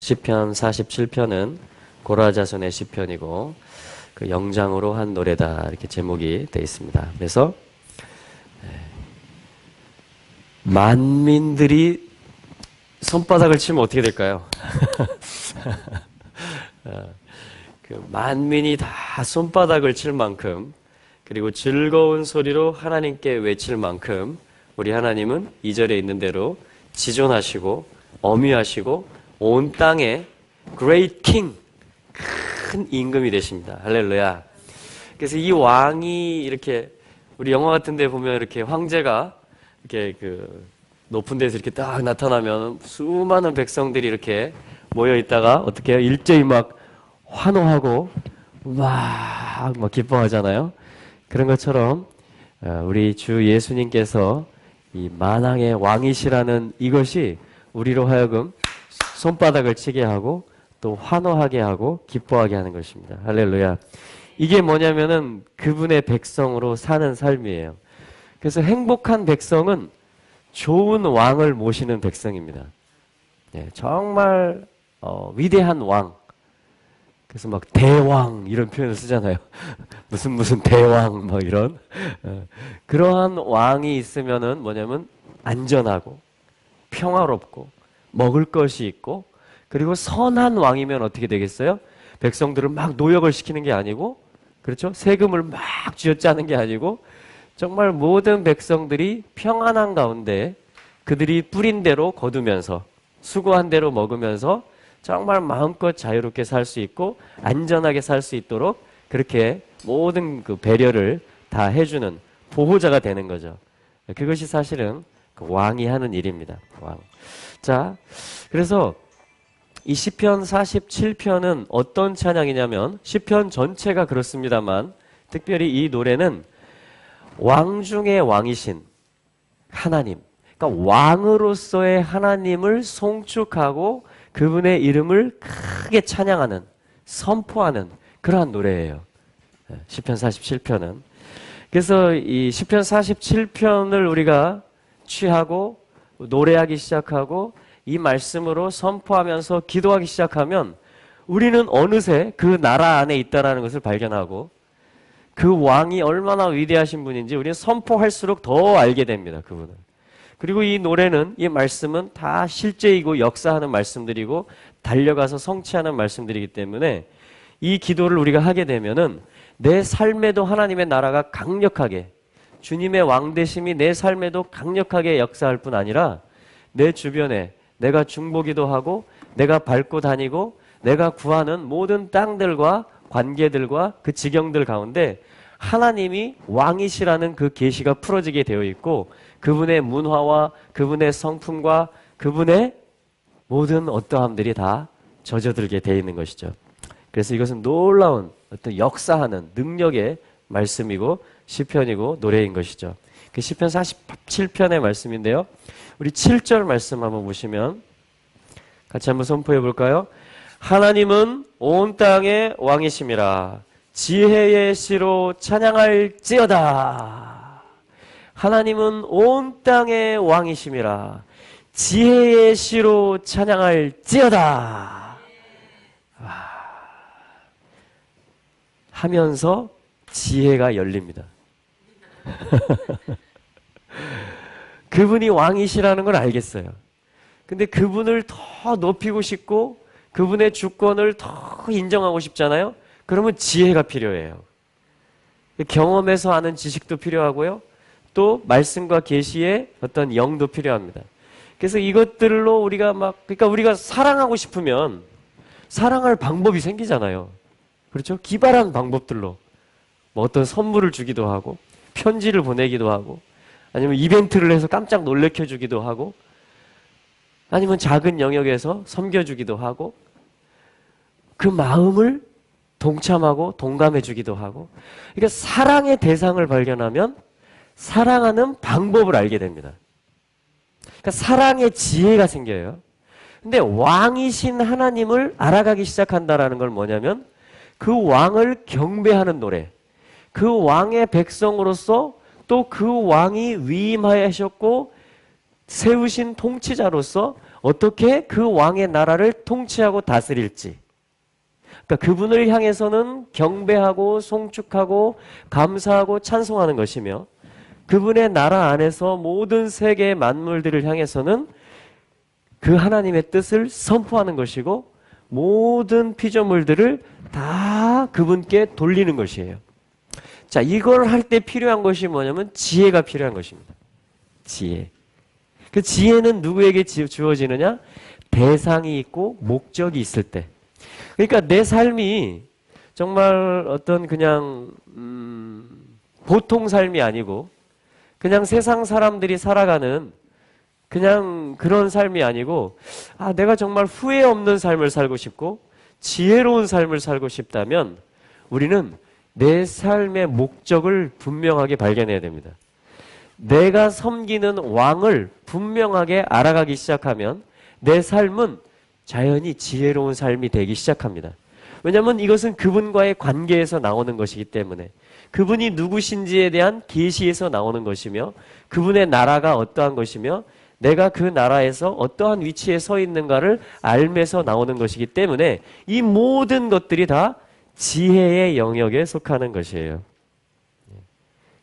시편 47편은 고라자손의 시편이고 그 영장으로 한 노래다 이렇게 제목이 되어 있습니다. 그래서 만민들이 손바닥을 치면 어떻게 될까요? 그 만민이 다 손바닥을 칠 만큼 그리고 즐거운 소리로 하나님께 외칠 만큼 우리 하나님은 2절에 있는 대로 지존하시고 엄위하시고 온 땅에 Great King, 큰 임금이 되십니다. 할렐루야. 그래서 이 왕이 이렇게 우리 영화 같은 데 보면 이렇게 황제가 이렇게 그 높은 데서 이렇게 딱 나타나면 수많은 백성들이 이렇게 모여 있다가 어떻게 해요? 일제히 막 환호하고 막 기뻐하잖아요. 그런 것처럼 우리 주 예수님께서 이 만왕의 왕이시라는 이것이 우리로 하여금 손바닥을 치게 하고 또 환호하게 하고 기뻐하게 하는 것입니다. 할렐루야. 이게 뭐냐면은 그분의 백성으로 사는 삶이에요. 그래서 행복한 백성은 좋은 왕을 모시는 백성입니다. 네, 정말 위대한 왕. 그래서 막 대왕 이런 표현을 쓰잖아요. 무슨 대왕 막 이런. 그러한 왕이 있으면은 뭐냐면 안전하고 평화롭고 먹을 것이 있고 그리고 선한 왕이면 어떻게 되겠어요? 백성들을 막 노역을 시키는 게 아니고 그렇죠? 세금을 막 쥐어짜는 게 아니고 정말 모든 백성들이 평안한 가운데 그들이 뿌린 대로 거두면서 수고한 대로 먹으면서 정말 마음껏 자유롭게 살 수 있고 안전하게 살 수 있도록 그렇게 모든 그 배려를 다 해주는 보호자가 되는 거죠. 그것이 사실은 그 왕이 하는 일입니다. 왕. 자, 그래서 이 시편 47편은 어떤 찬양이냐면 시편 전체가 그렇습니다만 특별히 이 노래는 왕 중의 왕이신 하나님, 그러니까 왕으로서의 하나님을 송축하고 그분의 이름을 크게 찬양하는, 선포하는 그러한 노래예요. 시편 47편은. 그래서 이 시편 47편을 우리가 취하고 노래하기 시작하고 이 말씀으로 선포하면서 기도하기 시작하면 우리는 어느새 그 나라 안에 있다라는 것을 발견하고 그 왕이 얼마나 위대하신 분인지 우리는 선포할수록 더 알게 됩니다. 그분을. 그리고 이 노래는, 이 말씀은 다 실제이고 역사하는 말씀들이고 달려가서 성취하는 말씀들이기 때문에 이 기도를 우리가 하게 되면은 내 삶에도 하나님의 나라가 강력하게 주님의 왕되심이 내 삶에도 강력하게 역사할 뿐 아니라 내 주변에 내가 중보기도 하고 내가 밟고 다니고 내가 구하는 모든 땅들과 관계들과 그 지경들 가운데 하나님이 왕이시라는 그 계시가 풀어지게 되어 있고 그분의 문화와 그분의 성품과 그분의 모든 어떠함들이 다 젖어들게 되어 있는 것이죠. 그래서 이것은 놀라운 어떤 역사하는 능력의 말씀이고 시편이고 노래인 것이죠. 그 시편 47편의 말씀인데요. 우리 7절 말씀 한번 보시면 같이 한번 선포해 볼까요? 하나님은 온 땅의 왕이심이라 지혜의 시로 찬양할지어다. 하나님은 온 땅의 왕이심이라 지혜의 시로 찬양할지어다. 하면서 지혜가 열립니다. 그분이 왕이시라는 걸 알겠어요. 근데 그분을 더 높이고 싶고 그분의 주권을 더 인정하고 싶잖아요. 그러면 지혜가 필요해요. 경험에서 아는 지식도 필요하고요. 또 말씀과 계시의 어떤 영도 필요합니다. 그래서 이것들로 우리가 그러니까 우리가 사랑하고 싶으면 사랑할 방법이 생기잖아요. 그렇죠? 기발한 방법들로 뭐 어떤 선물을 주기도 하고 편지를 보내기도 하고 아니면 이벤트를 해서 깜짝 놀래켜주기도 하고 아니면 작은 영역에서 섬겨주기도 하고 그 마음을 동참하고 동감해주기도 하고 그러니까 사랑의 대상을 발견하면 사랑하는 방법을 알게 됩니다. 그러니까 사랑의 지혜가 생겨요. 근데 왕이신 하나님을 알아가기 시작한다라는 걸 뭐냐면 그 왕을 경배하는 노래 그 왕의 백성으로서 또 그 왕이 위임하셨고 세우신 통치자로서 어떻게 그 왕의 나라를 통치하고 다스릴지. 그러니까 그분을 향해서는 경배하고 송축하고 감사하고 찬송하는 것이며 그분의 나라 안에서 모든 세계의 만물들을 향해서는 그 하나님의 뜻을 선포하는 것이고 모든 피조물들을 다 그분께 돌리는 것이에요. 자, 이걸 할 때 필요한 것이 뭐냐면 지혜가 필요한 것입니다. 지혜. 그 지혜는 누구에게 주어지느냐? 대상이 있고 목적이 있을 때. 그러니까 내 삶이 정말 어떤 그냥 보통 삶이 아니고 그냥 세상 사람들이 살아가는 그냥 그런 삶이 아니고 내가 정말 후회 없는 삶을 살고 싶고 지혜로운 삶을 살고 싶다면 우리는 내 삶의 목적을 분명하게 발견해야 됩니다. 내가 섬기는 왕을 분명하게 알아가기 시작하면 내 삶은 자연히 지혜로운 삶이 되기 시작합니다. 왜냐하면 이것은 그분과의 관계에서 나오는 것이기 때문에 그분이 누구신지에 대한 계시에서 나오는 것이며 그분의 나라가 어떠한 것이며 내가 그 나라에서 어떠한 위치에 서 있는가를 알면서 나오는 것이기 때문에 이 모든 것들이 다 지혜의 영역에 속하는 것이에요.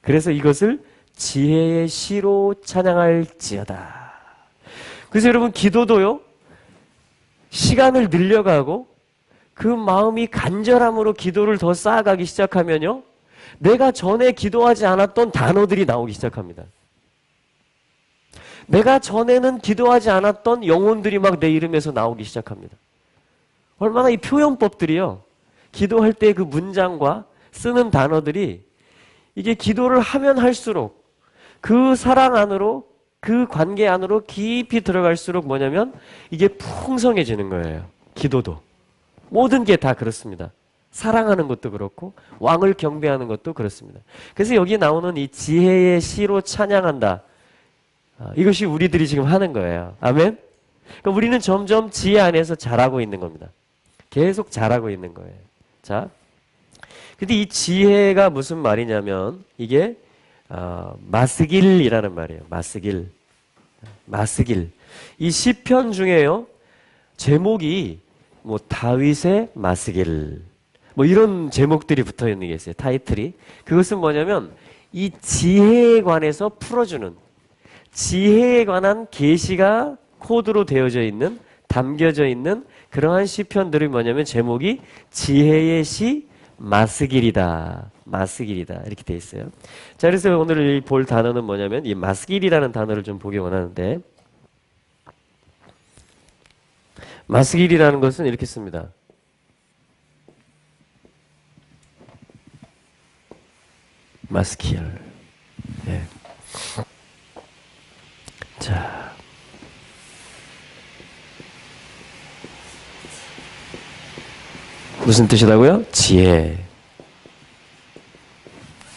그래서 이것을 지혜의 시로 찬양할지어다. 그래서 여러분 기도도요. 시간을 늘려가고 그 마음이 간절함으로 기도를 더 쌓아가기 시작하면요. 내가 전에 기도하지 않았던 단어들이 나오기 시작합니다. 내가 전에는 기도하지 않았던 영혼들이 막 내 이름에서 나오기 시작합니다. 얼마나 이 표현법들이요. 기도할 때 그 문장과 쓰는 단어들이 이게 기도를 하면 할수록 그 사랑 안으로 그 관계 안으로 깊이 들어갈수록 뭐냐면 이게 풍성해지는 거예요. 기도도. 모든 게 다 그렇습니다. 사랑하는 것도 그렇고 왕을 경배하는 것도 그렇습니다. 그래서 여기 나오는 이 지혜의 시로 찬양한다. 이것이 우리들이 지금 하는 거예요. 아멘? 그러니까 우리는 점점 지혜 안에서 자라고 있는 겁니다. 계속 자라고 있는 거예요. 자, 근데 이 지혜가 무슨 말이냐면 이게 마스길이라는 말이에요. 마스길. 마스길. 이 시편 중에요. 제목이 뭐 다윗의 마스길. 뭐 이런 제목들이 붙어 있는 게 있어요. 타이틀이. 그것은 뭐냐면 이 지혜에 관해서 풀어주는 지혜에 관한 계시가 코드로 되어져 있는 담겨져 있는 그러한 시편들이 뭐냐면 제목이 지혜의 시 마스길이다. 마스길이다. 이렇게 돼 있어요. 자, 그래서 오늘 볼 단어는 뭐냐면 이 마스길이라는 단어를 좀 보기 원하는데 마스길이라는 것은 이렇게 씁니다. 마스길. 네. 자. 무슨 뜻이라고요? 지혜.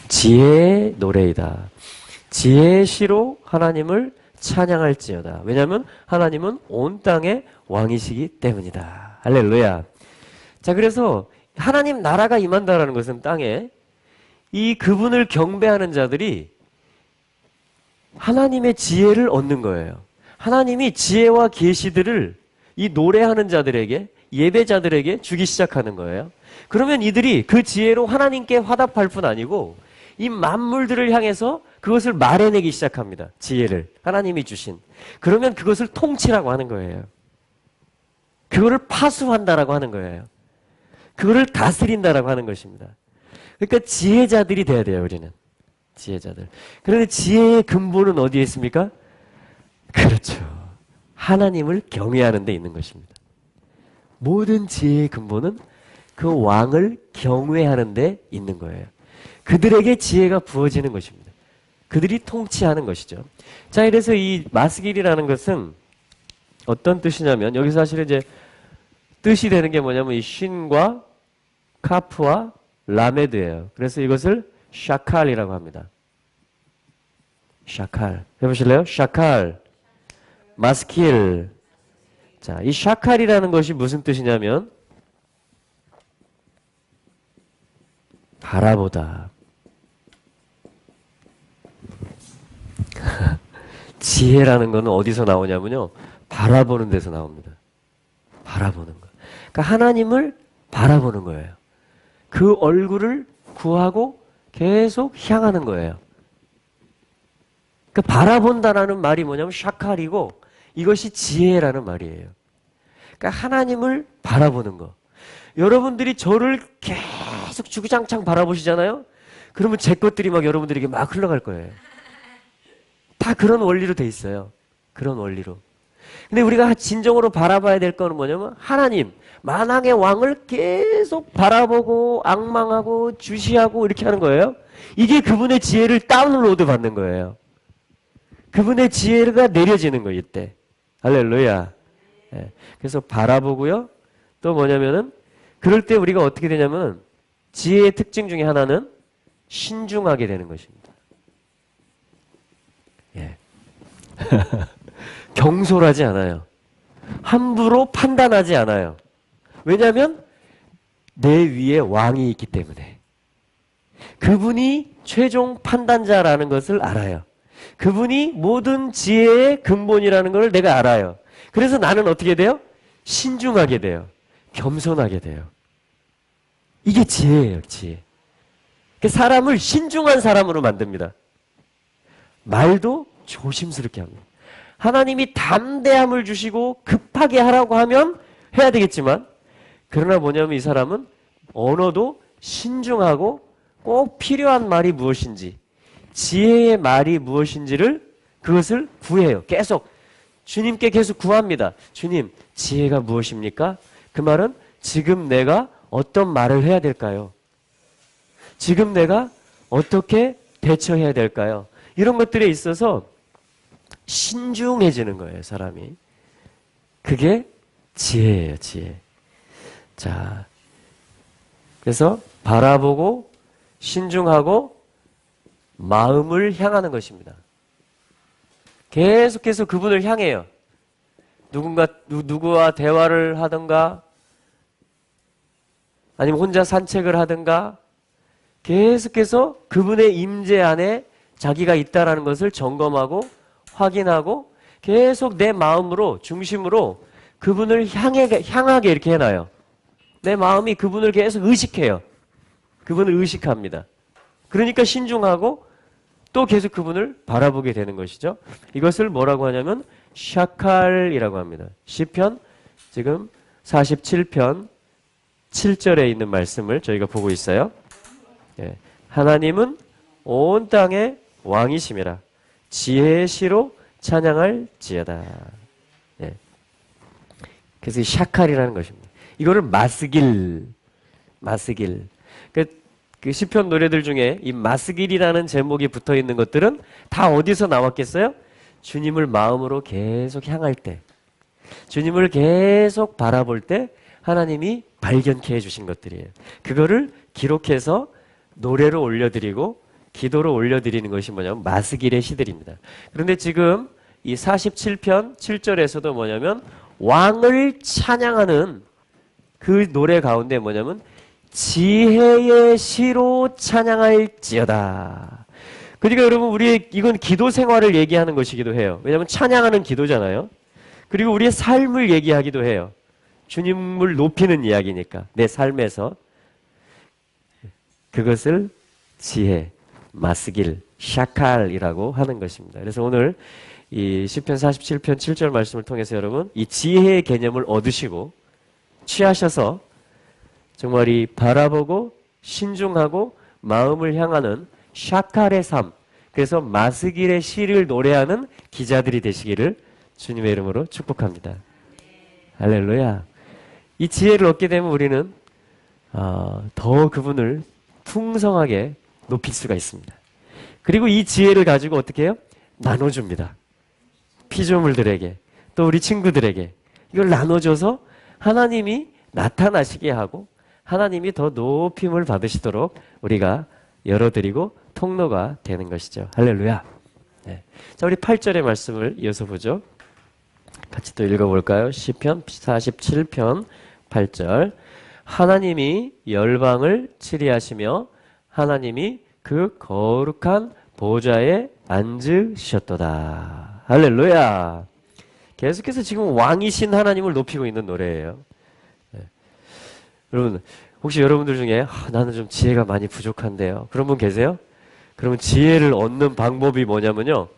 지혜의 노래이다. 지혜의 시로 하나님을 찬양할지어다. 왜냐하면 하나님은 온 땅의 왕이시기 때문이다. 할렐루야. 자, 그래서 하나님 나라가 임한다라는 것은 땅에 이 그분을 경배하는 자들이 하나님의 지혜를 얻는 거예요. 하나님이 지혜와 계시들을 이 노래하는 자들에게 예배자들에게 주기 시작하는 거예요. 그러면 이들이 그 지혜로 하나님께 화답할 뿐 아니고 이 만물들을 향해서 그것을 말해내기 시작합니다. 지혜를 하나님이 주신. 그러면 그것을 통치라고 하는 거예요. 그거를 파수한다라고 하는 거예요. 그거를 다스린다라고 하는 것입니다. 그러니까 지혜자들이 돼야 돼요. 우리는. 지혜자들. 그런데 지혜의 근본은 어디에 있습니까? 그렇죠. 하나님을 경외하는 데 있는 것입니다. 모든 지혜의 근본은 그 왕을 경외하는 데 있는 거예요. 그들에게 지혜가 부어지는 것입니다. 그들이 통치하는 것이죠. 자, 이래서 이 마스길이라는 것은 어떤 뜻이냐면 여기서 사실은 이제 뜻이 되는 게 뭐냐면 이 쉰과 카프와 라메드예요. 그래서 이것을 샤칼이라고 합니다. 샤칼. 해보실래요? 샤칼. 마스킬. 자, 이 샤칼이라는 것이 무슨 뜻이냐면 바라보다. 지혜라는 것은 어디서 나오냐면요. 바라보는 데서 나옵니다. 바라보는 거. 그러니까 하나님을 바라보는 거예요. 그 얼굴을 구하고 계속 향하는 거예요. 그러니까 바라본다라는 말이 뭐냐면 샤칼이고 이것이 지혜라는 말이에요. 그러니까 하나님을 바라보는 거. 여러분들이 저를 계속 주구장창 바라보시잖아요. 그러면 제 것들이 막 여러분들에게 막 흘러갈 거예요. 다 그런 원리로 돼 있어요. 그런 원리로. 근데 우리가 진정으로 바라봐야 될 거는 뭐냐면 하나님, 만왕의 왕을 계속 바라보고 앙망하고 주시하고 이렇게 하는 거예요. 이게 그분의 지혜를 다운로드 받는 거예요. 그분의 지혜가 내려지는 거예요. 이때. 할렐루야. 예. 그래서 바라보고요. 또 뭐냐면은 그럴 때 우리가 어떻게 되냐면 지혜의 특징 중에 하나는 신중하게 되는 것입니다. 예. 경솔하지 않아요. 함부로 판단하지 않아요. 왜냐하면 내 위에 왕이 있기 때문에. 그분이 최종 판단자라는 것을 알아요. 그분이 모든 지혜의 근본이라는 걸 내가 알아요. 그래서 나는 어떻게 돼요? 신중하게 돼요. 겸손하게 돼요. 이게 지혜예요, 지혜. 사람을 신중한 사람으로 만듭니다. 말도 조심스럽게 합니다. 하나님이 담대함을 주시고 급하게 하라고 하면 해야 되겠지만, 그러나 뭐냐면 이 사람은 언어도 신중하고 꼭 필요한 말이 무엇인지, 지혜의 말이 무엇인지를 그것을 구해요. 계속 주님께 계속 구합니다. 주님, 지혜가 무엇입니까? 그 말은 지금 내가 어떤 말을 해야 될까요? 지금 내가 어떻게 대처해야 될까요? 이런 것들에 있어서 신중해지는 거예요, 사람이. 그게 지혜예요, 지혜. 자, 그래서 바라보고 신중하고 마음을 향하는 것입니다. 계속해서 그분을 향해요. 누구와 대화를 하든가 아니면 혼자 산책을 하든가 계속해서 그분의 임재 안에 자기가 있다라는 것을 점검하고 확인하고 계속 내 마음으로 중심으로 그분을 향하게 이렇게 해놔요. 내 마음이 그분을 계속 의식해요. 그분을 의식합니다. 그러니까 신중하고 또 계속 그분을 바라보게 되는 것이죠. 이것을 뭐라고 하냐면 샤칼이라고 합니다. 시편 지금 47편 7절에 있는 말씀을 저희가 보고 있어요. 예. 하나님은 온 땅의 왕이심이라 지혜의 시로 찬양할지어다. 예. 그래서 샤칼이라는 것입니다. 이거를 마스길. 그 시편 노래들 중에 이 마스길이라는 제목이 붙어 있는 것들은 다 어디서 나왔겠어요? 주님을 마음으로 계속 향할 때, 주님을 계속 바라볼 때 하나님이 발견케 해주신 것들이에요. 그거를 기록해서 노래로 올려드리고 기도로 올려드리는 것이 뭐냐면 마스길의 시들입니다. 그런데 지금 이 47편 7절에서도 뭐냐면 왕을 찬양하는 그 노래 가운데 뭐냐면 지혜의 시로 찬양할지어다. 그러니까 여러분 우리의 이건 기도 생활을 얘기하는 것이기도 해요. 왜냐하면 찬양하는 기도잖아요. 그리고 우리의 삶을 얘기하기도 해요. 주님을 높이는 이야기니까 내 삶에서 그것을 지혜, 마스길, 샤칼이라고 하는 것입니다. 그래서 오늘 이 시편 47편 7절 말씀을 통해서 여러분 이 지혜의 개념을 얻으시고 취하셔서 정말 이 바라보고 신중하고 마음을 향하는 샤칼의 삶, 그래서 마스길의 시를 노래하는 기자들이 되시기를 주님의 이름으로 축복합니다. 할렐루야. 이 지혜를 얻게 되면 우리는 더 그분을 풍성하게 높일 수가 있습니다. 그리고 이 지혜를 가지고 어떻게 해요? 나눠줍니다. 피조물들에게, 또 우리 친구들에게 이걸 나눠줘서 하나님이 나타나시게 하고 하나님이 더 높임을 받으시도록 우리가 열어드리고 통로가 되는 것이죠. 할렐루야. 네. 자, 우리 8절의 말씀을 이어서 보죠. 같이 또 읽어볼까요? 시편 47편 8절. 하나님이 열방을 치리하시며 하나님이 그 거룩한 보좌에 앉으셨도다. 할렐루야. 계속해서 지금 왕이신 하나님을 높이고 있는 노래예요. 네. 여러분, 혹시 여러분들 중에 나는 좀 지혜가 많이 부족한데요, 그런 분 계세요? 그러면 지혜를 얻는 방법이 뭐냐면요,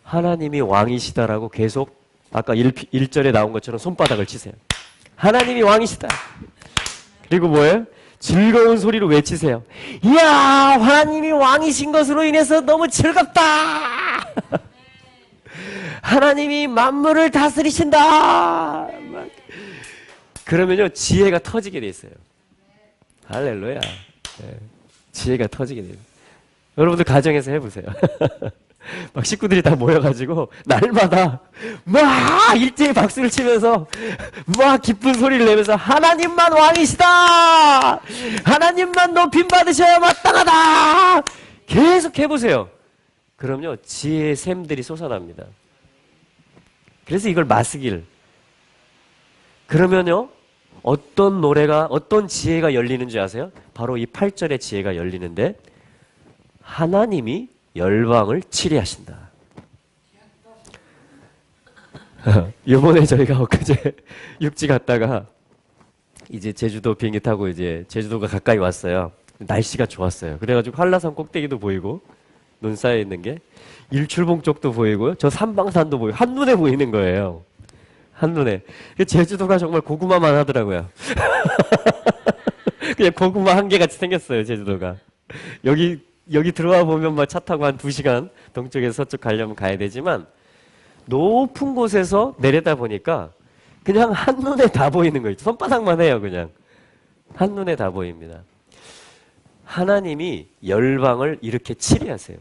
하나님이 왕이시다라고 계속 아까 1절에 나온 것처럼 손바닥을 치세요. 하나님이 왕이시다. 그리고 뭐예요? 즐거운 소리로 외치세요. 이야, 하나님이 왕이신 것으로 인해서 너무 즐겁다. 하나님이 만물을 다스리신다. 그러면요, 지혜가 터지게 돼 있어요. 할렐루야. 네. 지혜가 터지게 돼요. 여러분들 가정에서 해보세요. 막 식구들이 다 모여가지고 날마다 막 일제히 박수를 치면서 막 기쁜 소리를 내면서 하나님만 왕이시다, 하나님만 높임 받으셔야 마땅하다, 계속 해보세요. 그럼요, 지혜의 샘들이 솟아납니다. 그래서 이걸 마스길, 그러면요, 어떤 노래가, 어떤 지혜가 열리는지 아세요? 바로 이 8절의 지혜가 열리는데, 하나님이 열방을 치리하신다. 이번에 저희가 엊그제 육지 갔다가 이제 제주도 비행기 타고 이제 제주도가 가까이 왔어요. 날씨가 좋았어요. 그래가지고 한라산 꼭대기도 보이고 눈 쌓여 있는 게, 일출봉 쪽도 보이고요, 저 삼방산도 보이고 한눈에 보이는 거예요. 한눈에. 제주도가 정말 고구마만 하더라고요. 그냥 고구마 한 개 같이 생겼어요, 제주도가. 여기 들어와 보면 막 차 타고 한 2시간 동쪽에서 서쪽 가려면 가야 되지만, 높은 곳에서 내려다 보니까 그냥 한눈에 다 보이는 거예요. 손바닥만 해요, 그냥. 한눈에 다 보입니다. 하나님이 열방을 이렇게 치리하세요.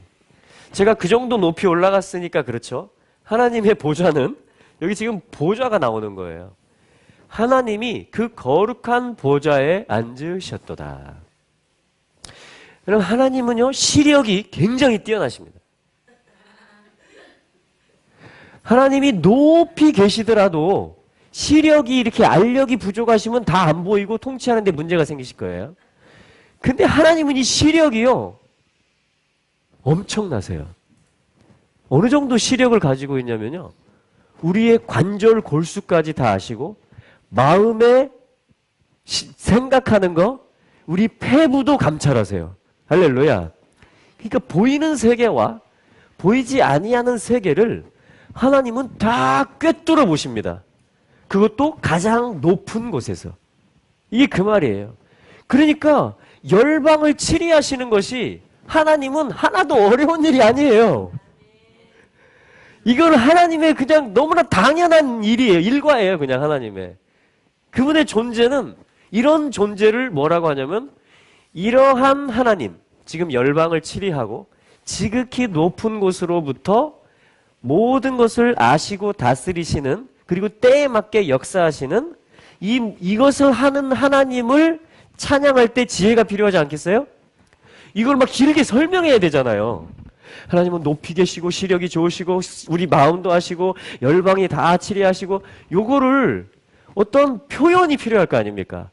제가 그 정도 높이 올라갔으니까 그렇죠. 하나님의 보좌는, 여기 지금 보좌가 나오는 거예요. 하나님이 그 거룩한 보좌에 앉으셨도다. 그럼 하나님은요, 시력이 굉장히 뛰어나십니다. 하나님이 높이 계시더라도 시력이, 이렇게 알력이 부족하시면 다 안 보이고 통치하는데 문제가 생기실 거예요. 근데 하나님은 이 시력이요, 엄청나세요. 어느 정도 시력을 가지고 있냐면요, 우리의 관절 골수까지 다 아시고, 마음에 생각하는 거, 우리 폐부도 감찰하세요. 할렐루야. 그러니까 보이는 세계와 보이지 아니하는 세계를 하나님은 다 꿰뚫어 보십니다. 그것도 가장 높은 곳에서. 이게 그 말이에요. 그러니까 열방을 치리하시는 것이 하나님은 하나도 어려운 일이 아니에요. 이건 하나님의 그냥 너무나 당연한 일이에요. 일과예요, 그냥 하나님의. 그분의 존재는, 이런 존재를 뭐라고 하냐면, 이러한 하나님, 지금 열방을 치리하고 지극히 높은 곳으로부터 모든 것을 아시고 다스리시는, 그리고 때에 맞게 역사하시는 이것을 하는 하나님을 찬양할 때 지혜가 필요하지 않겠어요? 이걸 막 길게 설명해야 되잖아요. 하나님은 높이 계시고 시력이 좋으시고 우리 마음도 하시고 열방이 다 치리하시고, 요거를 어떤 표현이 필요할 거 아닙니까?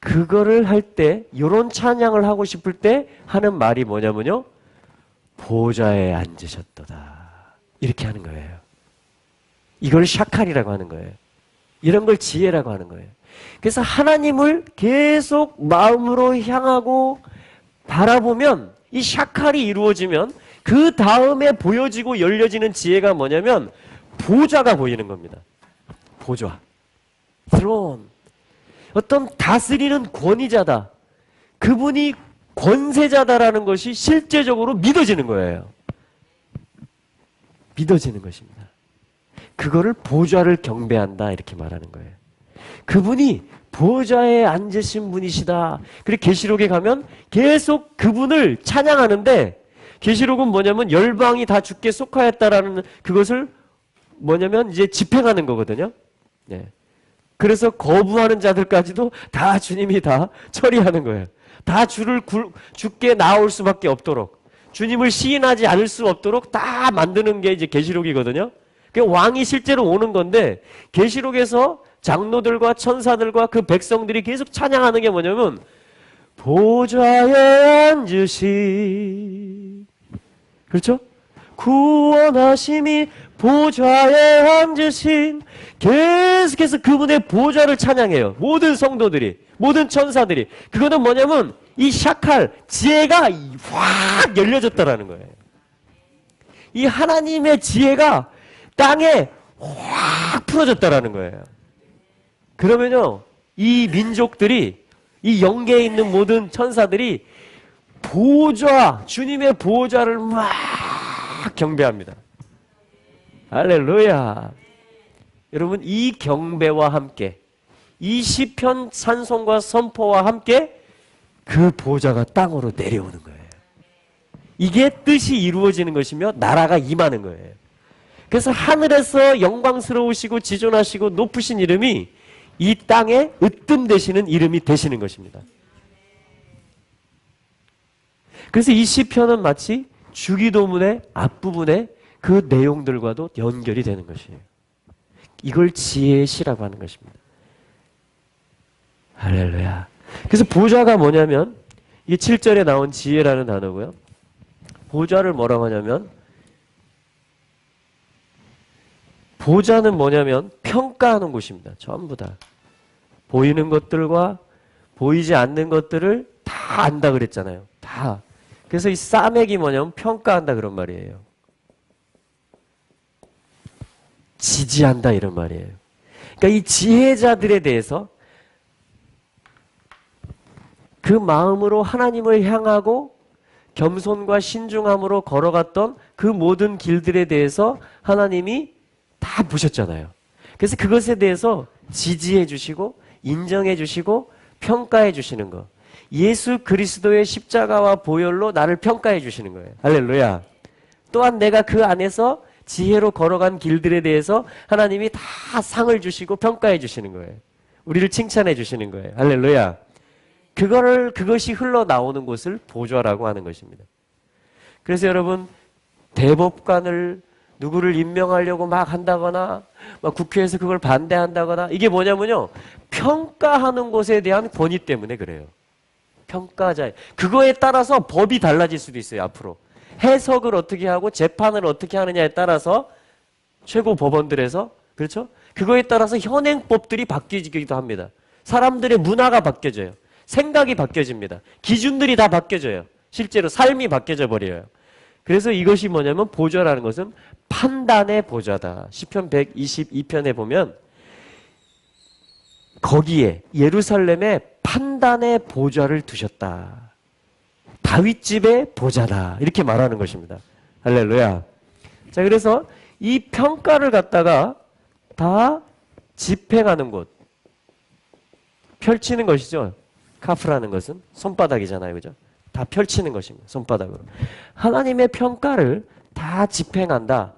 그거를 할 때, 이런 찬양을 하고 싶을 때 하는 말이 뭐냐면요, 보좌에 앉으셨도다, 이렇게 하는 거예요. 이걸 샤칼이라고 하는 거예요. 이런 걸 지혜라고 하는 거예요. 그래서 하나님을 계속 마음으로 향하고 바라보면, 이 샤칼이 이루어지면 그 다음에 보여지고 열려지는 지혜가 뭐냐면 보좌가 보이는 겁니다. 보좌, throne. 어떤 다스리는 권위자다, 그분이 권세자다라는 것이 실제적으로 믿어지는 거예요. 믿어지는 것입니다. 그거를 보좌를 경배한다, 이렇게 말하는 거예요. 그분이 보좌에 앉으신 분이시다. 그리고 계시록에 가면 계속 그분을 찬양하는데, 계시록은 뭐냐면 열방이 다 주께 속하였다라는 그것을 뭐냐면 이제 집행하는 거거든요. 네. 그래서 거부하는 자들까지도 다 주님이 다 처리하는 거예요. 다 주께 나올 수밖에 없도록, 주님을 시인하지 않을 수 없도록 다 만드는 게 이제 계시록이거든요. 왕이 실제로 오는 건데, 계시록에서 장로들과 천사들과 그 백성들이 계속 찬양하는 게 뭐냐면 보좌에 앉으신, 그렇죠? 구원하심이 보좌에 앉으신, 계속해서 그분의 보좌를 찬양해요. 모든 성도들이, 모든 천사들이. 그거는 뭐냐면 이 샤칼, 지혜가 확 열려졌다라는 거예요. 이 하나님의 지혜가 땅에 확 풀어졌다라는 거예요. 그러면요, 이 민족들이, 이 영계에 있는 모든 천사들이 보좌, 주님의 보좌를 막 경배합니다. 할렐루야. 여러분, 이 경배와 함께, 이 시편 찬송과 선포와 함께 그 보좌가 땅으로 내려오는 거예요. 이게 뜻이 이루어지는 것이며 나라가 임하는 거예요. 그래서 하늘에서 영광스러우시고 지존하시고 높으신 이름이 이 땅에 으뜸되시는 이름이 되시는 것입니다. 그래서 이 시편은 마치 주기도문의 앞부분에 그 내용들과도 연결이 되는 것이에요. 이걸 지혜의 시라고 하는 것입니다. 할렐루야. 그래서 보좌가 뭐냐면, 이게 7절에 나온 지혜라는 단어고요. 보좌를 뭐라고 하냐면, 보좌는 뭐냐면 평가하는 곳입니다. 전부 다. 보이는 것들과 보이지 않는 것들을 다 안다 그랬잖아요. 다. 그래서 이 싸맥이 뭐냐면 평가한다 그런 말이에요. 지지한다 이런 말이에요. 그러니까 이 지혜자들에 대해서 그 마음으로 하나님을 향하고 겸손과 신중함으로 걸어갔던 그 모든 길들에 대해서 하나님이 다 보셨잖아요. 그래서 그것에 대해서 지지해 주시고 인정해 주시고 평가해 주시는 거. 예수 그리스도의 십자가와 보혈로 나를 평가해 주시는 거예요. 할렐루야. 또한 내가 그 안에서 지혜로 걸어간 길들에 대해서 하나님이 다 상을 주시고 평가해 주시는 거예요. 우리를 칭찬해 주시는 거예요. 할렐루야. 그것이 흘러나오는 곳을 보좌라고 하는 것입니다. 그래서 여러분, 대법관을 누구를 임명하려고 막 한다거나 막 국회에서 그걸 반대한다거나, 이게 뭐냐면요, 평가하는 것에 대한 권위 때문에 그래요. 평가자. 그거에 따라서 법이 달라질 수도 있어요. 앞으로 해석을 어떻게 하고 재판을 어떻게 하느냐에 따라서 최고 법원들에서, 그렇죠? 그거에 따라서 현행법들이 바뀌기도 합니다. 사람들의 문화가 바뀌어져요. 생각이 바뀌어집니다. 기준들이 다 바뀌어져요. 실제로 삶이 바뀌어져 버려요. 그래서 이것이 뭐냐면 보좌라는 것은 판단의 보좌다. 시편 122편에 보면 거기에 예루살렘에 판단의 보좌를 두셨다. 다윗집의 보좌다. 이렇게 말하는 것입니다. 할렐루야. 자, 그래서 이 평가를 갖다가 다 집행하는 곳, 펼치는 것이죠. 카프라는 것은 손바닥이잖아요. 그죠? 다 펼치는 것입니다. 손바닥으로. 하나님의 평가를 다 집행한다.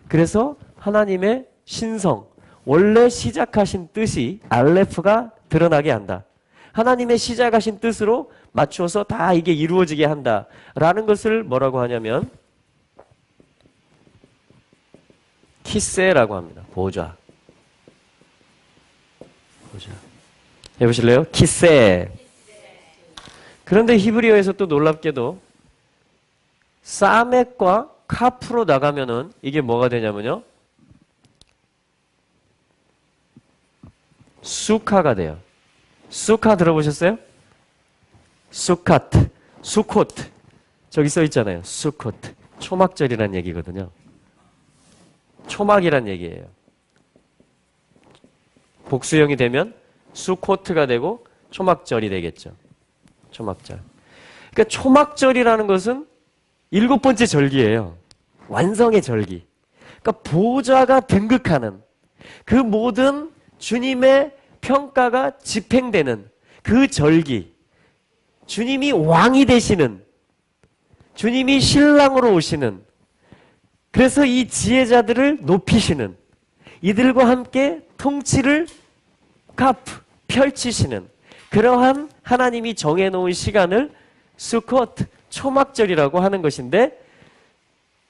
그래서 하나님의 신성, 원래 시작하신 뜻이 알레프가 드러나게 한다. 하나님의 시작하신 뜻으로 맞춰서 다 이게 이루어지게 한다. 라는 것을 뭐라고 하냐면 키세라고 합니다. 보좌. 보좌. 해보실래요? 키세. 그런데 히브리어에서 또 놀랍게도 사멕과 카프로 나가면은 이게 뭐가 되냐면요, 수카가 돼요. 수카 들어보셨어요? 수카트, 수코트. 저기 써 있잖아요. 수코트. 초막절이란 얘기거든요. 초막이란 얘기예요. 복수형이 되면 수코트가 되고 초막절이 되겠죠. 초막절. 그러니까 초막절이라는 것은 7번째 절기예요. 완성의 절기. 그러니까 보좌가 등극하는 그 모든 주님의 평가가 집행되는 그 절기. 주님이 왕이 되시는, 주님이 신랑으로 오시는, 그래서 이 지혜자들을 높이시는, 이들과 함께 통치를 펼치시는 그러한 하나님이 정해놓은 시간을 수코트, 초막절이라고 하는 것인데,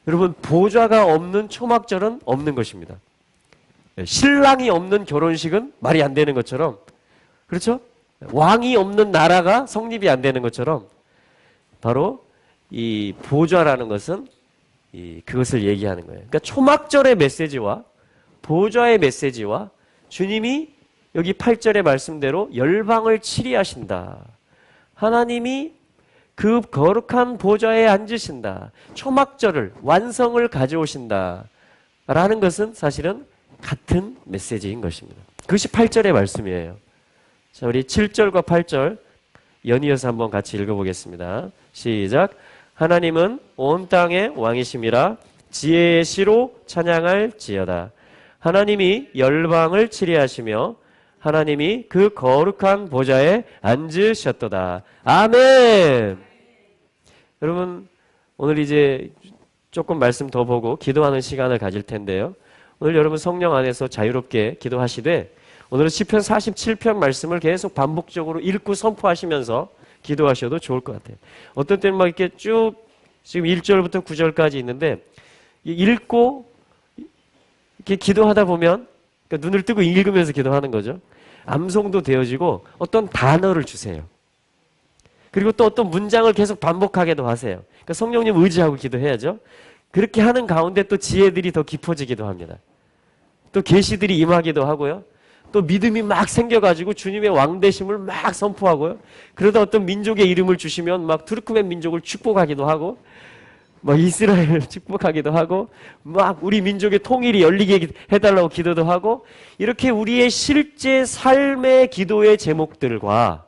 여러분, 보좌가 없는 초막절은 없는 것입니다. 신랑이 없는 결혼식은 말이 안 되는 것처럼, 그렇죠? 왕이 없는 나라가 성립이 안 되는 것처럼, 바로 이 보좌라는 것은 그것을 얘기하는 거예요. 그러니까 초막절의 메시지와 보좌의 메시지와 주님이 여기 8절의 말씀대로 열방을 치리하신다. 하나님이 그 거룩한 보좌에 앉으신다. 초막절을, 완성을 가져오신다. 라는 것은 사실은 같은 메시지인 것입니다. 그것이 8절의 말씀이에요. 자, 우리 7절과 8절 연이어서 한번 같이 읽어보겠습니다. 시작. 하나님은 온 땅의 왕이심이라 지혜의 시로 찬양할지어다. 하나님이 열방을 치리하시며 하나님이 그 거룩한 보좌에 앉으셨도다. 아멘. 여러분, 오늘 이제 조금 말씀 더 보고 기도하는 시간을 가질 텐데요. 오늘 여러분 성령 안에서 자유롭게 기도하시되 오늘은 시편 47편 말씀을 계속 반복적으로 읽고 선포하시면서 기도하셔도 좋을 것 같아요. 어떤 때는 막 이렇게 쭉 지금 1절부터 9절까지 있는데 읽고 이렇게 기도하다 보면 그러니까 눈을 뜨고 읽으면서 기도하는 거죠. 암송도 되어지고 어떤 단어를 주세요. 그리고 또 어떤 문장을 계속 반복하게도 하세요. 그러니까 성령님 의지하고 기도해야죠. 그렇게 하는 가운데 또 지혜들이 더 깊어지기도 합니다. 또 계시들이 임하기도 하고요. 또 믿음이 막 생겨가지고 주님의 왕되심을 막 선포하고요. 그러다 어떤 민족의 이름을 주시면 막 투르크멘 민족을 축복하기도 하고 막 이스라엘을 축복하기도 하고 막 우리 민족의 통일이 열리게 해달라고 기도도 하고 이렇게 우리의 실제 삶의 기도의 제목들과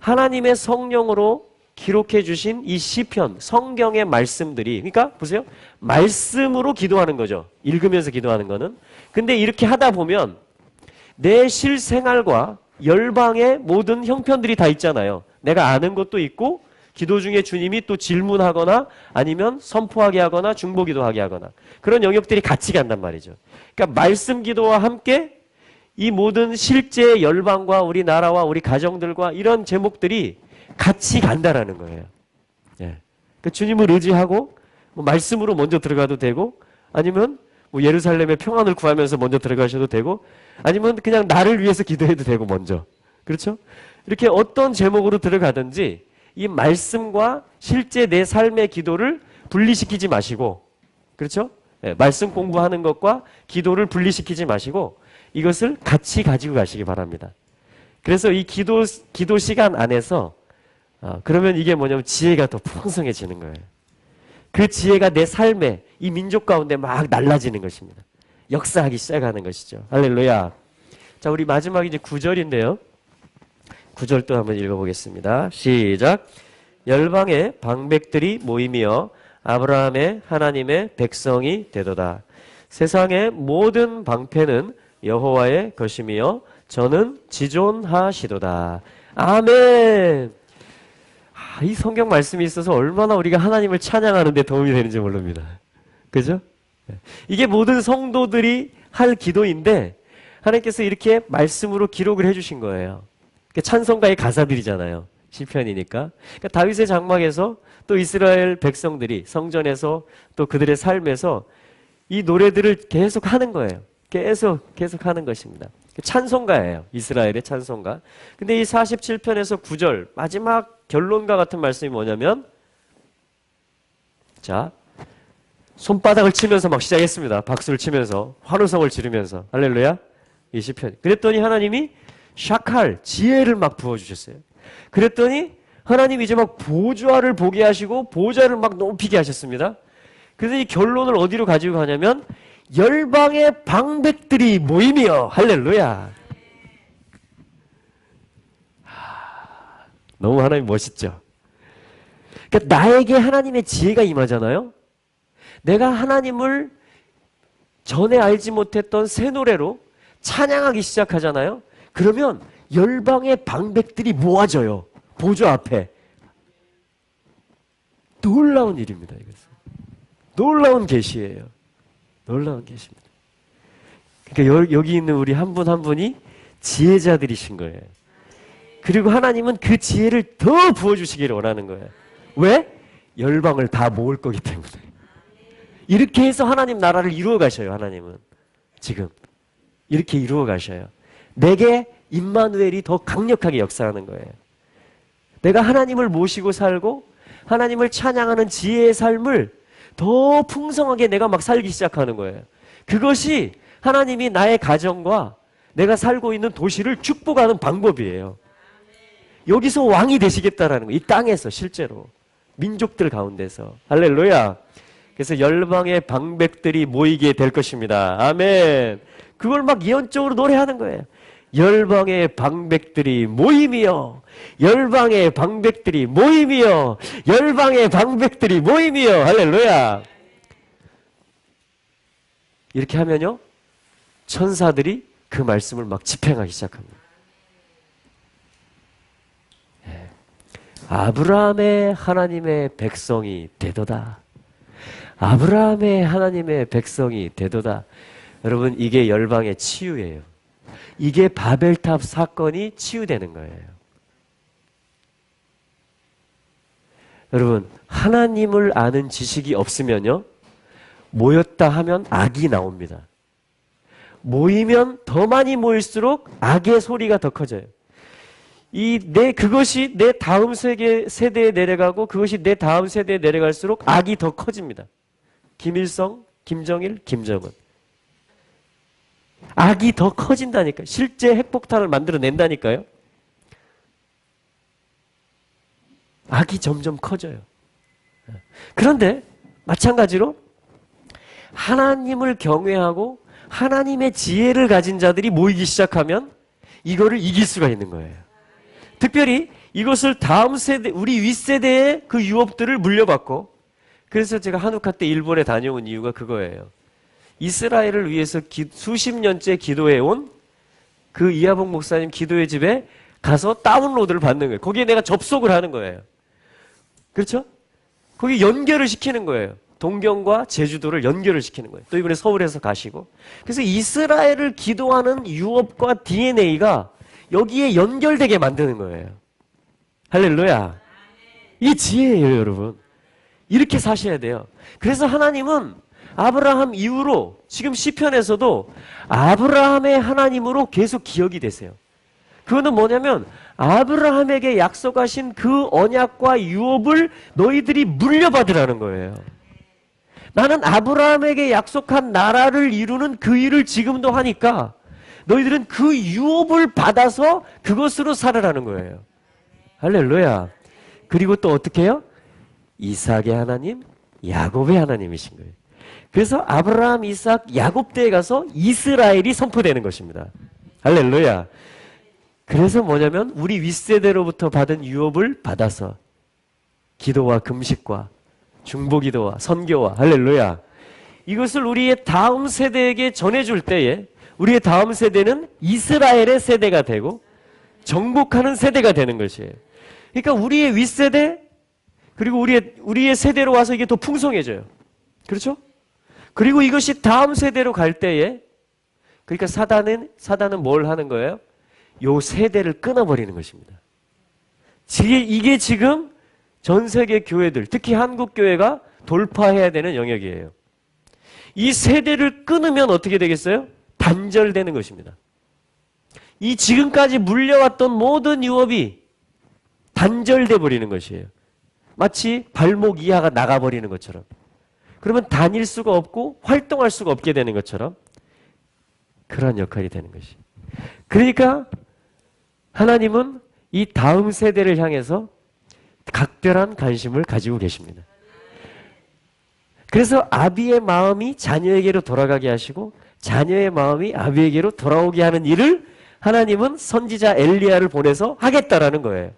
하나님의 성령으로 기록해 주신 이 시편, 성경의 말씀들이 그러니까 보세요. 말씀으로 기도하는 거죠. 읽으면서 기도하는 거는. 근데 이렇게 하다 보면 내 실생활과 열방의 모든 형편들이 다 있잖아요. 내가 아는 것도 있고 기도 중에 주님이 또 질문하거나 아니면 선포하게 하거나 중보기도하게 하거나 그런 영역들이 같이 간단 말이죠. 그러니까 말씀 기도와 함께 이 모든 실제 열방과 우리 나라와 우리 가정들과 이런 제목들이 같이 간다라는 거예요. 예. 그러니까 주님을 의지하고 뭐 말씀으로 먼저 들어가도 되고 아니면 뭐 예루살렘의 평안을 구하면서 먼저 들어가셔도 되고 아니면 그냥 나를 위해서 기도해도 되고 먼저. 그렇죠? 이렇게 어떤 제목으로 들어가든지 이 말씀과 실제 내 삶의 기도를 분리시키지 마시고 그렇죠? 네, 말씀 공부하는 것과 기도를 분리시키지 마시고 이것을 같이 가지고 가시기 바랍니다. 그래서 이 기도 시간 안에서 그러면 이게 뭐냐면 지혜가 더 풍성해지는 거예요. 그 지혜가 내 삶에 이 민족 가운데 막 날라지는 것입니다. 역사하기 시작하는 것이죠. 할렐루야. 자, 우리 마지막 이제 9절인데요. 9절 또 한번 읽어보겠습니다. 시작. 열방의 방백들이 모이며 아브라함의 하나님의 백성이 되도다. 세상의 모든 방패는 여호와의 것이며 저는 지존하시도다. 아멘. 이 성경 말씀이 있어서 얼마나 우리가 하나님을 찬양하는 데 도움이 되는지 모릅니다. 그죠? 이게 모든 성도들이 할 기도인데 하나님께서 이렇게 말씀으로 기록을 해주신 거예요. 찬송가의 가사들이잖아요. 시편이니까. 그러니까 다윗의 장막에서 또 이스라엘 백성들이 성전에서 또 그들의 삶에서 이 노래들을 계속 하는 거예요. 계속 하는 것입니다. 찬송가예요. 이스라엘의 찬송가. 근데 이 47편에서 9절 마지막 결론과 같은 말씀이 뭐냐면 자 손바닥을 치면서 막 시작했습니다. 박수를 치면서 환호성을 지르면서 할렐루야. 이 시편. 그랬더니 하나님이 샤칼 지혜를 막 부어주셨어요. 그랬더니 하나님이 이제 막 보좌를 보게 하시고 보좌를 막 높이게 하셨습니다. 그래서 이 결론을 어디로 가지고 가냐면 열방의 방백들이 모이며 할렐루야. 너무 하나님 멋있죠. 그러니까 나에게 하나님의 지혜가 임하잖아요. 내가 하나님을 전에 알지 못했던 새 노래로 찬양하기 시작하잖아요. 그러면 열방의 방백들이 모아져요. 보좌 앞에. 놀라운 일입니다. 이것은. 놀라운 계시예요. 놀라운 계시입니다. 그러니까 여기 있는 우리 한 분 한 분이 지혜자들이신 거예요. 그리고 하나님은 그 지혜를 더 부어주시기를 원하는 거예요. 왜? 열방을 다 모을 거기 때문에. 이렇게 해서 하나님 나라를 이루어 가셔요. 하나님은 지금 이렇게 이루어 가셔요. 내게 임마누엘이 더 강력하게 역사하는 거예요. 내가 하나님을 모시고 살고 하나님을 찬양하는 지혜의 삶을 더 풍성하게 내가 막 살기 시작하는 거예요. 그것이 하나님이 나의 가정과 내가 살고 있는 도시를 축복하는 방법이에요. 여기서 왕이 되시겠다라는 거예요. 이 땅에서 실제로. 민족들 가운데서. 할렐루야. 그래서 열방의 방백들이 모이게 될 것입니다. 아멘. 그걸 막 예언적으로 노래하는 거예요. 열방의 방백들이 모임이여. 열방의 방백들이 모임이여. 열방의 방백들이 모임이여. 할렐루야. 이렇게 하면요, 천사들이 그 말씀을 막 집행하기 시작합니다. 아브라함의 하나님의 백성이 되도다. 아브라함의 하나님의 백성이 되도다. 여러분, 이게 열방의 치유예요. 이게 바벨탑 사건이 치유되는 거예요. 여러분, 하나님을 아는 지식이 없으면요, 모였다 하면 악이 나옵니다. 모이면 더 많이 모일수록 악의 소리가 더 커져요. 그것이 내 다음 세대에 내려가고 그것이 내 다음 세대에 내려갈수록 악이 더 커집니다. 김일성, 김정일, 김정은. 악이 더 커진다니까요. 실제 핵폭탄을 만들어낸다니까요. 악이 점점 커져요. 그런데 마찬가지로 하나님을 경외하고 하나님의 지혜를 가진 자들이 모이기 시작하면 이거를 이길 수가 있는 거예요. 특별히 이것을 다음 세대, 우리 윗세대의 그 유업들을 물려받고, 그래서 제가 한우카 때 일본에 다녀온 이유가 그거예요. 이스라엘을 위해서 수십 년째 기도해온 그 이하봉 목사님 기도의 집에 가서 다운로드를 받는 거예요. 거기에 내가 접속을 하는 거예요. 그렇죠? 거기 연결을 시키는 거예요. 동경과 제주도를 연결을 시키는 거예요. 또 이번에 서울에서 가시고. 그래서 이스라엘을 기도하는 유업과 DNA가 여기에 연결되게 만드는 거예요. 할렐루야. 이 지혜예요, 여러분. 이렇게 사셔야 돼요. 그래서 하나님은 아브라함 이후로 지금 시편에서도 아브라함의 하나님으로 계속 기억이 되세요. 그거는 뭐냐면 아브라함에게 약속하신 그 언약과 유업을 너희들이 물려받으라는 거예요. 나는 아브라함에게 약속한 나라를 이루는 그 일을 지금도 하니까 너희들은 그 유업을 받아서 그것으로 살아라는 거예요. 할렐루야. 그리고 또 어떻게 해요? 이삭의 하나님, 야곱의 하나님이신 거예요. 그래서 아브라함, 이삭, 야곱 때에 가서 이스라엘이 선포되는 것입니다. 할렐루야. 그래서 뭐냐면 우리 윗세대로부터 받은 유업을 받아서 기도와 금식과 중보기도와 선교와 할렐루야. 이것을 우리의 다음 세대에게 전해줄 때에 우리의 다음 세대는 이스라엘의 세대가 되고 정복하는 세대가 되는 것이에요. 그러니까 우리의 윗세대 그리고 우리의 세대로 와서 이게 더 풍성해져요. 그렇죠? 그리고 이것이 다음 세대로 갈 때에 그러니까 사단은 뭘 하는 거예요? 요 세대를 끊어버리는 것입니다. 이게 지금 전 세계 교회들, 특히 한국 교회가 돌파해야 되는 영역이에요. 이 세대를 끊으면 어떻게 되겠어요? 단절되는 것입니다. 이 지금까지 물려왔던 모든 유업이 단절돼 버리는 것이에요. 마치 발목 이하가 나가버리는 것처럼. 그러면 다닐 수가 없고 활동할 수가 없게 되는 것처럼 그런 역할이 되는 것이. 그러니까 하나님은 이 다음 세대를 향해서 각별한 관심을 가지고 계십니다. 그래서 아비의 마음이 자녀에게로 돌아가게 하시고 자녀의 마음이 아비에게로 돌아오게 하는 일을 하나님은 선지자 엘리야를 보내서 하겠다라는 거예요.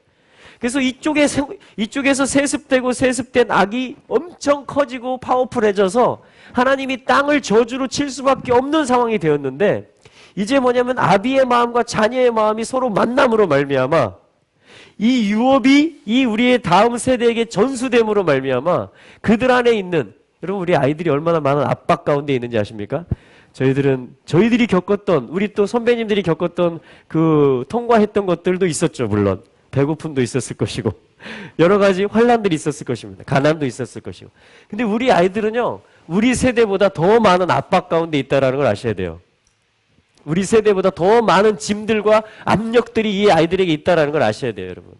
그래서 이쪽에서 세습된 악이 엄청 커지고 파워풀해져서 하나님이 땅을 저주로 칠 수밖에 없는 상황이 되었는데 이제 뭐냐면 아비의 마음과 자녀의 마음이 서로 만남으로 말미암아 이 유업이 이 우리의 다음 세대에게 전수됨으로 말미암아 그들 안에 있는 여러분 우리 아이들이 얼마나 많은 압박 가운데 있는지 아십니까? 저희들이 겪었던 우리 또 선배님들이 겪었던 그 통과했던 것들도 있었죠. 물론 배고픔도 있었을 것이고 여러 가지 환난들이 있었을 것입니다. 가난도 있었을 것이고. 근데 우리 아이들은요. 우리 세대보다 더 많은 압박 가운데 있다는 걸 아셔야 돼요. 우리 세대보다 더 많은 짐들과 압력들이 이 아이들에게 있다는 걸 아셔야 돼요. 여러분.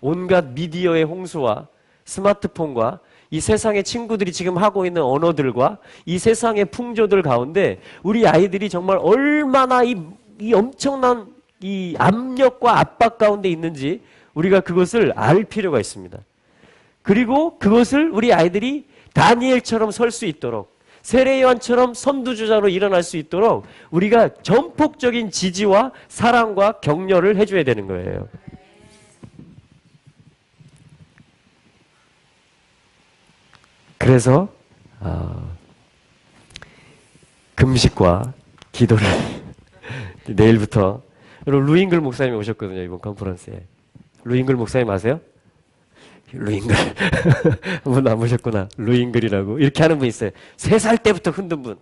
온갖 미디어의 홍수와 스마트폰과 이 세상의 친구들이 지금 하고 있는 언어들과 이 세상의 풍조들 가운데 우리 아이들이 정말 얼마나 이 엄청난 이 압력과 압박 가운데 있는지 우리가 그것을 알 필요가 있습니다. 그리고 그것을 우리 아이들이 다니엘처럼 설 수 있도록, 세례요한처럼 선두주자로 일어날 수 있도록 우리가 전폭적인 지지와 사랑과 격려를 해줘야 되는 거예요. 그래서 금식과 기도를 내일부터, 여러분 루잉글 목사님이 오셨거든요, 이번 컨퍼런스에. 루잉글 목사님 아세요? 루잉글 한 분 안 보셨구나. 루잉글이라고 이렇게 하는 분 있어요. 3살 때부터 흔든 분.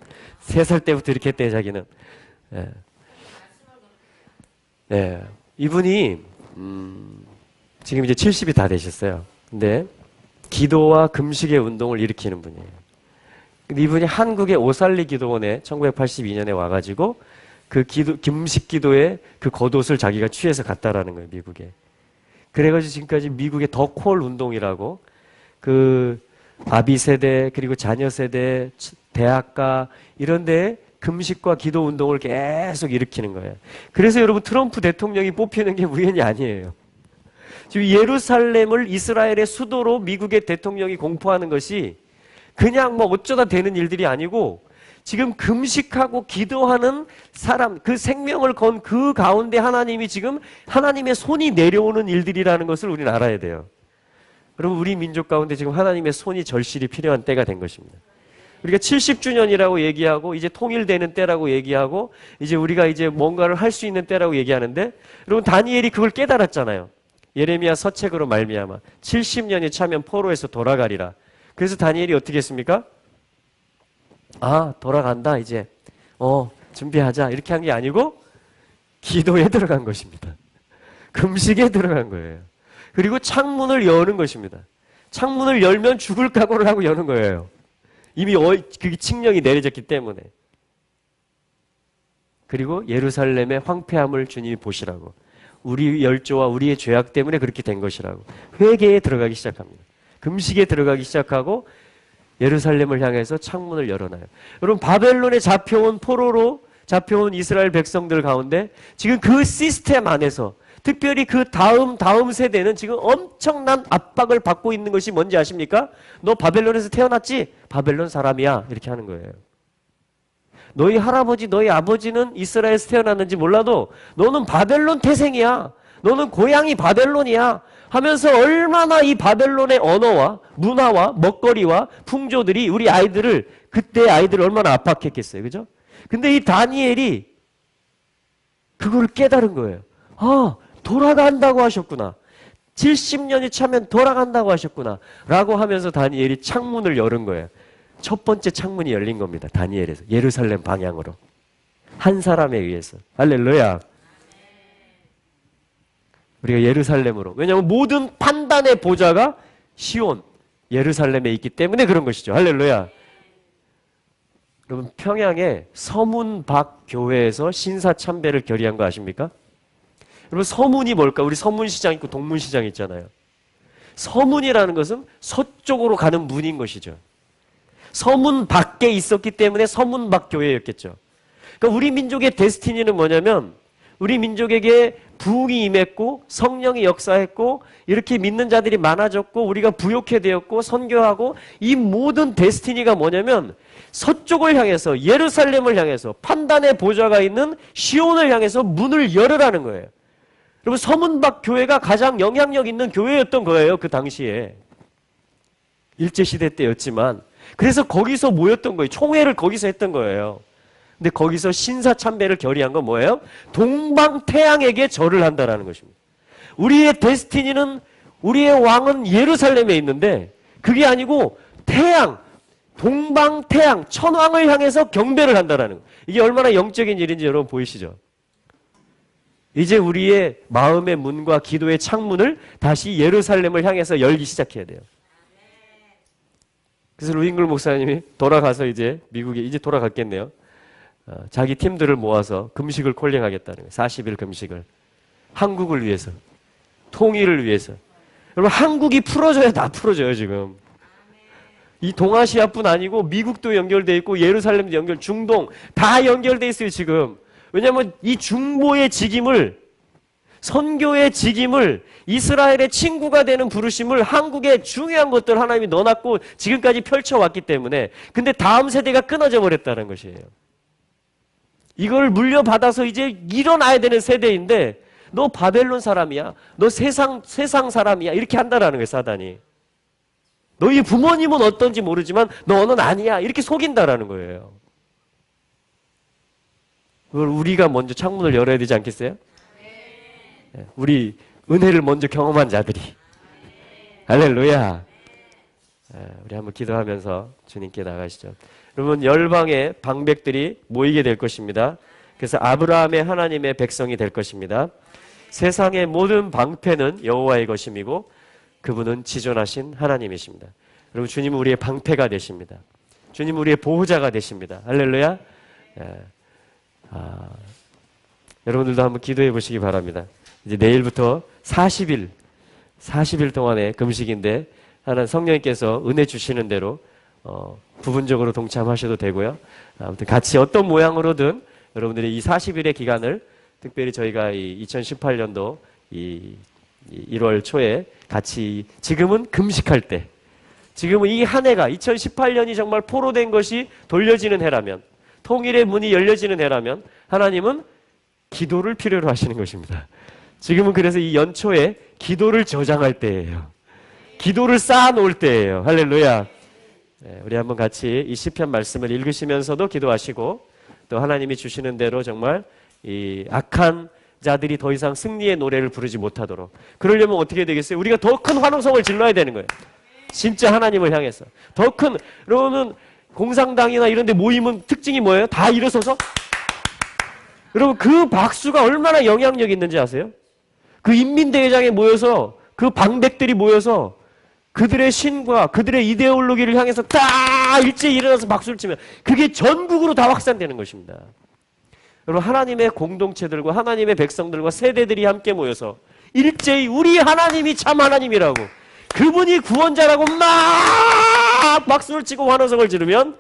3살 때부터 이렇게 했대요, 자기는. 예. 예. 이분이 지금 이제 70이 다 되셨어요. 근데 기도와 금식의 운동을 일으키는 분이에요. 근데 이분이 한국의 오살리 기도원에 1982년에 와가지고 그 금식 기도의 그 겉옷을 자기가 취해서 갔다라는 거예요, 미국에. 그래가지고 지금까지 미국의 더 콜 운동이라고 그 아비 세대 그리고 자녀 세대 대학가 이런 데에 금식과 기도 운동을 계속 일으키는 거예요. 그래서 여러분 트럼프 대통령이 뽑히는 게 우연이 아니에요. 지금 예루살렘을 이스라엘의 수도로 미국의 대통령이 공포하는 것이 그냥 뭐 어쩌다 되는 일들이 아니고 지금 금식하고 기도하는 사람, 그 생명을 건 그 가운데 하나님이 지금 하나님의 손이 내려오는 일들이라는 것을 우리는 알아야 돼요. 여러분 우리 민족 가운데 지금 하나님의 손이 절실히 필요한 때가 된 것입니다. 우리가 70주년이라고 얘기하고 이제 통일되는 때라고 얘기하고 이제 우리가 이제 뭔가를 할 수 있는 때라고 얘기하는데 여러분 다니엘이 그걸 깨달았잖아요. 예레미야 서책으로 말미암아 70년이 차면 포로에서 돌아가리라. 그래서 다니엘이 어떻게 했습니까? 아, 돌아간다 이제. 준비하자 이렇게 한 게 아니고 기도에 들어간 것입니다. 금식에 들어간 거예요. 그리고 창문을 여는 것입니다. 창문을 열면 죽을 각오를 하고 여는 거예요. 이미 그게 칙령이 내려졌기 때문에. 그리고 예루살렘의 황폐함을 주님이 보시라고. 우리 열조와 우리의 죄악 때문에 그렇게 된 것이라고. 회개에 들어가기 시작합니다. 금식에 들어가기 시작하고 예루살렘을 향해서 창문을 열어놔요. 여러분 바벨론에 잡혀온 포로로 잡혀온 이스라엘 백성들 가운데 지금 그 시스템 안에서 특별히 그 다음 세대는 지금 엄청난 압박을 받고 있는 것이 뭔지 아십니까? 너 바벨론에서 태어났지? 바벨론 사람이야. 이렇게 하는 거예요. 너희 할아버지, 너희 아버지는 이스라엘에서 태어났는지 몰라도 너는 바벨론 태생이야. 너는 고향이 바벨론이야. 하면서 얼마나 이 바벨론의 언어와 문화와 먹거리와 풍조들이 우리 아이들을, 그때 아이들을 얼마나 압박했겠어요. 그죠? 근데 이 다니엘이 그걸 깨달은 거예요. 아, 돌아간다고 하셨구나. 70년이 차면 돌아간다고 하셨구나. 라고 하면서 다니엘이 창문을 여는 거예요. 첫 번째 창문이 열린 겁니다. 다니엘에서. 예루살렘 방향으로. 한 사람에 의해서. 할렐루야. 우리가 예루살렘으로. 왜냐하면 모든 판단의 보좌가 시온, 예루살렘에 있기 때문에 그런 것이죠. 할렐루야. 여러분 평양에 서문박 교회에서 신사참배를 결의한 거 아십니까? 여러분 서문이 뭘까? 우리 서문시장 있고 동문시장 있잖아요. 서문이라는 것은 서쪽으로 가는 문인 것이죠. 서문 밖에 있었기 때문에 서문박 교회였겠죠. 그러니까 우리 민족의 데스티니는 뭐냐면 우리 민족에게 부흥이 임했고 성령이 역사했고 이렇게 믿는 자들이 많아졌고 우리가 부욕해 되었고 선교하고 이 모든 데스티니가 뭐냐면 서쪽을 향해서 예루살렘을 향해서 판단의 보좌가 있는 시온을 향해서 문을 열으라는 거예요. 여러분 서문박 교회가 가장 영향력 있는 교회였던 거예요. 그 당시에. 일제시대 때였지만 그래서 거기서 모였던 거예요. 총회를 거기서 했던 거예요. 근데 거기서 신사참배를 결의한 건 뭐예요? 동방태양에게 절을 한다라는 것입니다. 우리의 데스티니는 우리의 왕은 예루살렘에 있는데 그게 아니고 태양, 동방태양, 천왕을 향해서 경배를 한다라는 거예요. 이게 얼마나 영적인 일인지 여러분 보이시죠? 이제 우리의 마음의 문과 기도의 창문을 다시 예루살렘을 향해서 열기 시작해야 돼요. 그래서 루잉글 목사님이 돌아가서 이제 미국에 이제 돌아갔겠네요. 자기 팀들을 모아서 금식을 콜링하겠다는 거예요. 40일 금식을. 한국을 위해서. 통일을 위해서. 여러분 한국이 풀어져야 다 풀어져요 지금. 이 동아시아뿐 아니고 미국도 연결돼 있고 예루살렘도 연결, 중동 다 연결돼 있어요 지금. 왜냐하면 이 중보의 직임을, 선교의 직임을, 이스라엘의 친구가 되는 부르심을 한국의 중요한 것들 하나님이 넣어놨고 지금까지 펼쳐왔기 때문에, 근데 다음 세대가 끊어져 버렸다는 것이에요. 이걸 물려받아서 이제 일어나야 되는 세대인데 너 바벨론 사람이야, 너 세상 사람이야 이렇게 한다라는 거예요. 사단이 너희 부모님은 어떤지 모르지만 너는 아니야 이렇게 속인다라는 거예요. 그걸 우리가 먼저 창문을 열어야 되지 않겠어요? 우리 은혜를 먼저 경험한 자들이. 할렐루야. 우리 한번 기도하면서 주님께 나가시죠. 여러분, 열방의 방백들이 모이게 될 것입니다. 그래서 아브라함의 하나님의 백성이 될 것입니다. 세상의 모든 방패는 여호와의 것임이고 그분은 지존하신 하나님이십니다. 여러분, 주님은 우리의 방패가 되십니다. 주님은 우리의 보호자가 되십니다. 할렐루야. 여러분들도 한번 기도해 보시기 바랍니다. 이제 내일부터 40일 동안의 금식인데 하나님 성령님께서 은혜 주시는 대로 부분적으로 동참하셔도 되고요. 아무튼 같이 어떤 모양으로든 여러분들이 이 40일의 기간을, 특별히 저희가 이 2018년도 이 1월 초에 같이, 지금은 금식할 때, 지금은 이 한 해가 2018년이 정말 포로된 것이 돌려지는 해라면, 통일의 문이 열려지는 해라면 하나님은 기도를 필요로 하시는 것입니다. 지금은 그래서 이 연초에 기도를 저장할 때예요. 기도를 쌓아놓을 때예요. 할렐루야. 우리 한번 같이 이 시편 말씀을 읽으시면서도 기도하시고, 또 하나님이 주시는 대로 정말 이 악한 자들이 더 이상 승리의 노래를 부르지 못하도록, 그러려면 어떻게 되겠어요? 우리가 더 큰 환호성을 질러야 되는 거예요. 진짜 하나님을 향해서 더 큰. 여러분은 공상당이나 이런 데 모이면 특징이 뭐예요? 다 일어서서, 여러분 그 박수가 얼마나 영향력이 있는지 아세요? 그 인민대회장에 모여서 그 방백들이 모여서 그들의 신과 그들의 이데올로기를 향해서 다 일제히 일어나서 박수를 치면 그게 전국으로 다 확산되는 것입니다. 여러분, 하나님의 공동체들과 하나님의 백성들과 세대들이 함께 모여서 일제히 우리 하나님이 참 하나님이라고, 그분이 구원자라고 막 박수를 치고 환호성을 지르면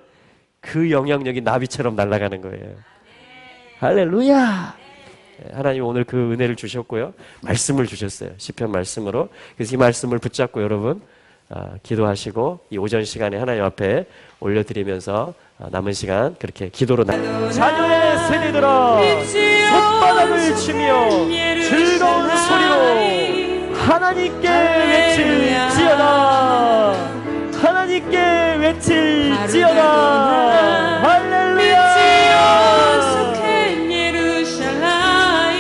그 영향력이 나비처럼 날아가는 거예요. 할렐루야. 하나님 오늘 그 은혜를 주셨고요, 말씀을 주셨어요. 시편 말씀으로. 그래서 이 말씀을 붙잡고 여러분 기도하시고 이 오전 시간에 하나님 앞에 올려드리면서 남은 시간 그렇게 기도로 자녀의 세대들아, 손바닥을 치며 즐거운 소리로 하나님께 외칠지어다. 하나님께 외칠지어다. 할렐루야.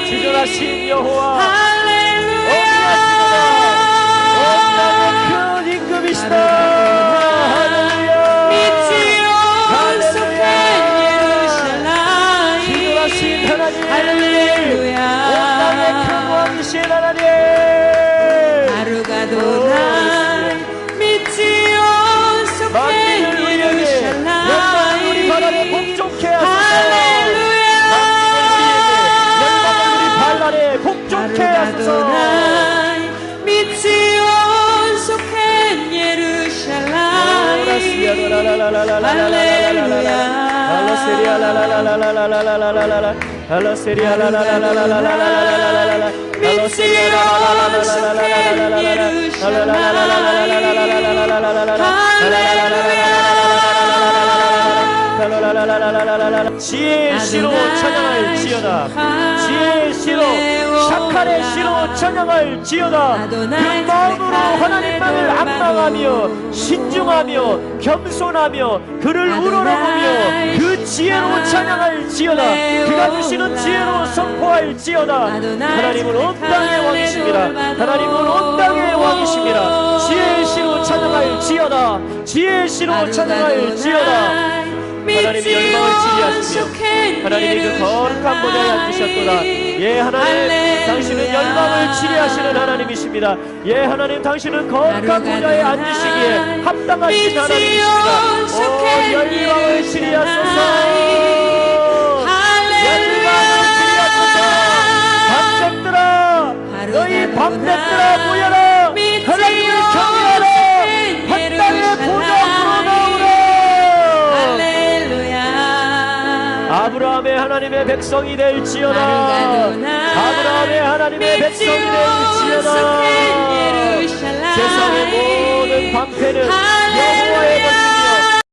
지존하신 여호와, 어미하시도다. 큰 임금이시다. 할렐루야. 지존하신 하나님, 온 땅의 큰 왕이신 하나님, 만민을 우리에게, 영광을 우리 바다에 복종케 하소서. 복종케 하소서. 지혜의 시로 찬양할지어다. 지혜의 시로, 샤칼의 시로 찬양할지어다. 그 마음으로 하나님만을 압망하며 신중하며 겸손하며 그를 우러러보며 그 지혜로 찬양할지어다. 그가 주시는 지혜로 선포할지어다. 하나님은 온 땅의 왕이십니다. 하나님은 온 땅의 왕이십니다. 지혜의 시로 찬양할지어다. 지혜의 시로 찬양할지어다. 하나님이 열방을 치리하시며 하나님이 그 거룩한 보좌에 앉으셨도다. 예, 하나님, 당신은 열방을 치리하시는 하나님이십니다. 예, 하나님, 당신은 거룩한 보좌에 앉으시기에 합당하신 하나님이십니다. 오, 열방을 치리하소서. 열방을 치리하소서. 방백들아, 너희 방백들아 모여라. 하나님을 경외하라. 한 땅의 보좌 앞으로 아브라함의 하나님의 백성이 될지어다. 아브라함의 하나님의 백성이 될지어다. 세상의 모든 방패는